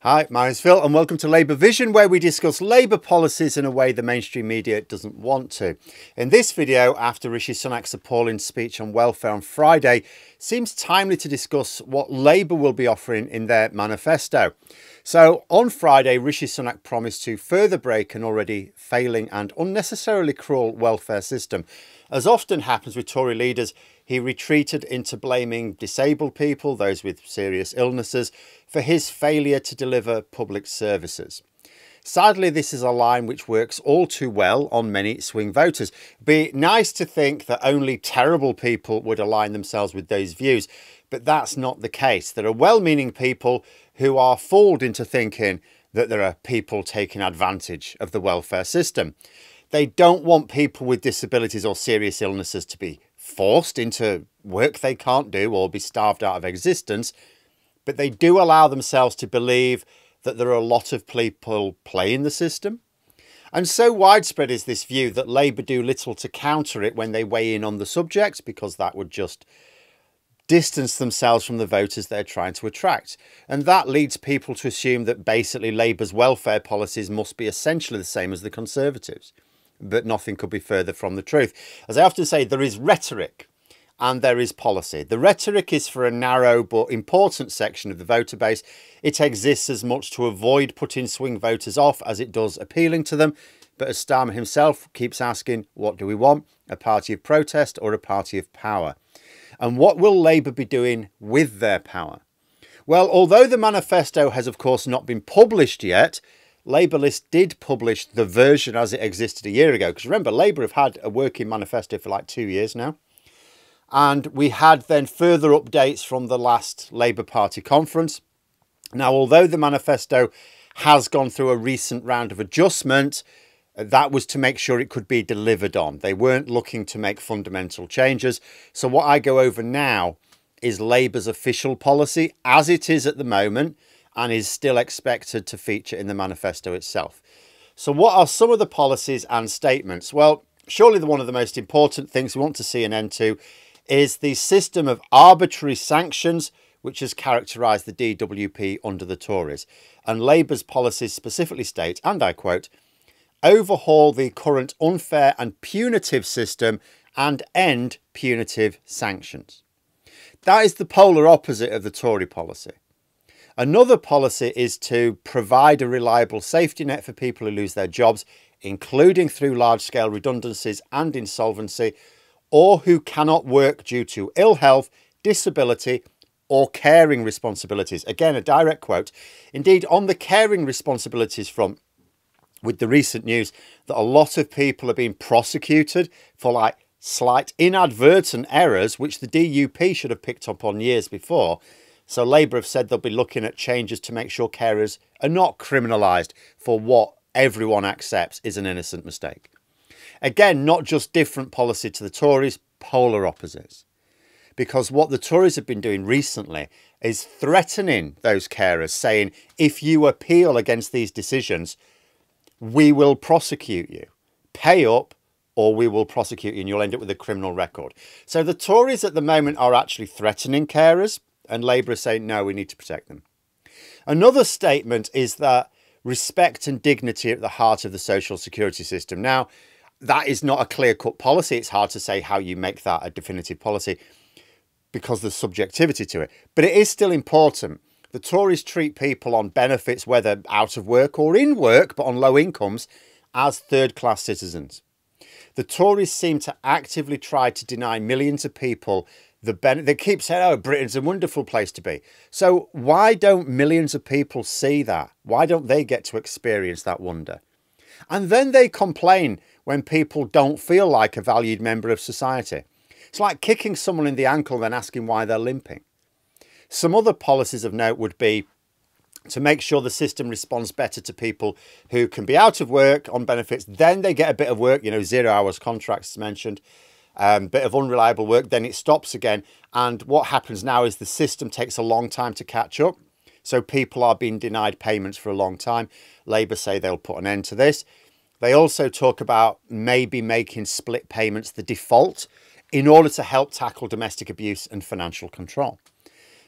Hi, my name's Phil and welcome to LabourVision, where we discuss Labour policies in a way the mainstream media doesn't want to. In this video, after Rishi Sunak's appalling speech on welfare on Friday, seems timely to discuss what Labour will be offering in their manifesto. So on Friday, Rishi Sunak promised to further break an already failing and unnecessarily cruel welfare system. As often happens with Tory leaders, he retreated into blaming disabled people, those with serious illnesses, for his failure to deliver public services. Sadly, this is a line which works all too well on many swing voters. It'd be nice to think that only terrible people would align themselves with those views, but that's not the case. There are well-meaning people who are fooled into thinking that there are people taking advantage of the welfare system. They don't want people with disabilities or serious illnesses to be forced into work they can't do or be starved out of existence, but they do allow themselves to believe that there are a lot of people playing the system. And so widespread is this view that Labour do little to counter it when they weigh in on the subject, because that would just distance themselves from the voters they're trying to attract. And that leads people to assume that basically Labour's welfare policies must be essentially the same as the Conservatives. But nothing could be further from the truth. As I often say, there is rhetoric and there is policy. The rhetoric is for a narrow but important section of the voter base. It exists as much to avoid putting swing voters off as it does appealing to them. But as Starmer himself keeps asking, what do we want? A party of protest or a party of power? And what will Labour be doing with their power? Well, although the manifesto has of course not been published yet, Labour List did publish the version as it existed a year ago. Because remember, Labour have had a working manifesto for like 2 years now. And we had then further updates from the last Labour Party conference. Now, although the manifesto has gone through a recent round of adjustment, that was to make sure it could be delivered on. They weren't looking to make fundamental changes. So what I go over now is Labour's official policy as it is at the moment, and is still expected to feature in the manifesto itself. So what are some of the policies and statements? Well, surely one of the most important things we want to see an end to is the system of arbitrary sanctions which has characterised the DWP under the Tories. And Labour's policies specifically state, and I quote, overhaul the current unfair and punitive system and end punitive sanctions. That is the polar opposite of the Tory policy. Another policy is to provide a reliable safety net for people who lose their jobs, including through large-scale redundancies and insolvency, or who cannot work due to ill health, disability, or caring responsibilities. Again, a direct quote. Indeed, on the caring responsibilities front, with the recent news that a lot of people are being prosecuted for like slight inadvertent errors, which the DUP should have picked up on years before. So Labour have said they'll be looking at changes to make sure carers are not criminalised for what everyone accepts is an innocent mistake. Again, not just different policy to the Tories, polar opposites. Because what the Tories have been doing recently is threatening those carers, saying, if you appeal against these decisions, we will prosecute you. Pay up or we will prosecute you and you'll end up with a criminal record. So the Tories at the moment are actually threatening carers, and Labour is saying, no, we need to protect them. Another statement is that respect and dignity are at the heart of the social security system. Now, that is not a clear-cut policy. It's hard to say how you make that a definitive policy because there's subjectivity to it. But it is still important. The Tories treat people on benefits, whether out of work or in work, but on low incomes, as third-class citizens. The Tories seem to actively try to deny millions of people they keep saying, oh, Britain's a wonderful place to be. So why don't millions of people see that? Why don't they get to experience that wonder? And then they complain when people don't feel like a valued member of society. It's like kicking someone in the ankle and then asking why they're limping. Some other policies of note would be to make sure the system responds better to people who can be out of work on benefits. Then they get a bit of work, 0 hours contracts mentioned. Bit of unreliable work, then it stops again. And what happens now is the system takes a long time to catch up. So people are being denied payments for a long time. Labour say they'll put an end to this. They also talk about maybe making split payments the default in order to help tackle domestic abuse and financial control.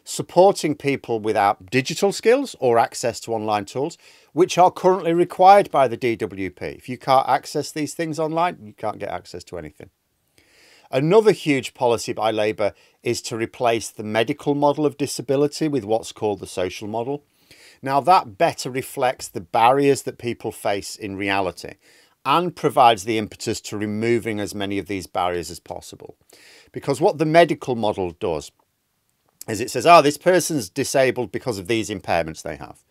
supporting people without digital skills or access to online tools, which are currently required by the DWP. If you can't access these things online, you can't get access to anything. Another huge policy by Labour is to replace the medical model of disability with what's called the social model. Now, that better reflects the barriers that people face in reality and provides the impetus to removing as many of these barriers as possible. Because what the medical model does is it says, oh, this person's disabled because of these impairments they have.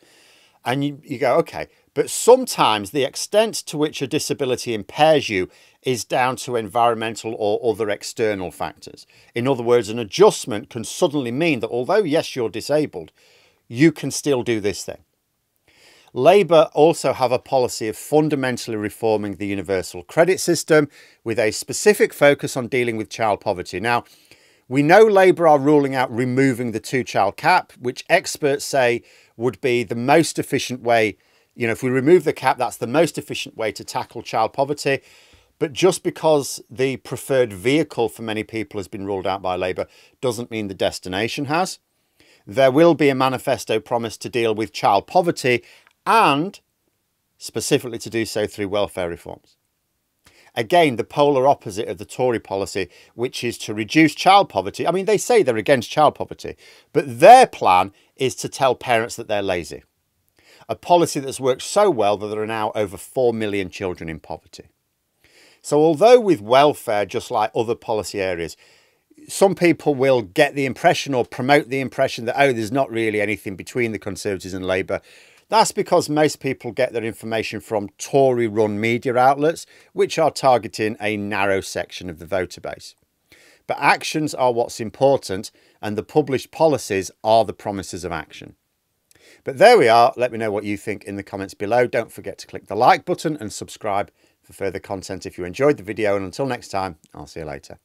And you go, okay, but sometimes the extent to which a disability impairs you is down to environmental or other external factors. In other words, an adjustment can suddenly mean that although, yes, you're disabled, you can still do this thing. Labour also have a policy of fundamentally reforming the universal credit system with a specific focus on dealing with child poverty. Now, we know Labour are ruling out removing the two-child cap, which experts say would be the most efficient way. You know, if we remove the cap, that's the most efficient way to tackle child poverty. But just because the preferred vehicle for many people has been ruled out by Labour doesn't mean the destination has. There will be a manifesto promise to deal with child poverty and specifically to do so through welfare reforms. Again, the polar opposite of the Tory policy, which is to reduce child poverty. I mean, they say they're against child poverty, but their plan is to tell parents that they're lazy. A policy that's worked so well that there are now over 4 million children in poverty. So although with welfare, just like other policy areas, some people will get the impression or promote the impression that, oh, there's not really anything between the Conservatives and Labour. That's because most people get their information from Tory-run media outlets, which are targeting a narrow section of the voter base. But actions are what's important, and the published policies are the promises of action. But there we are. Let me know what you think in the comments below. Don't forget to click the like button and subscribe for further content if you enjoyed the video. And until next time, I'll see you later.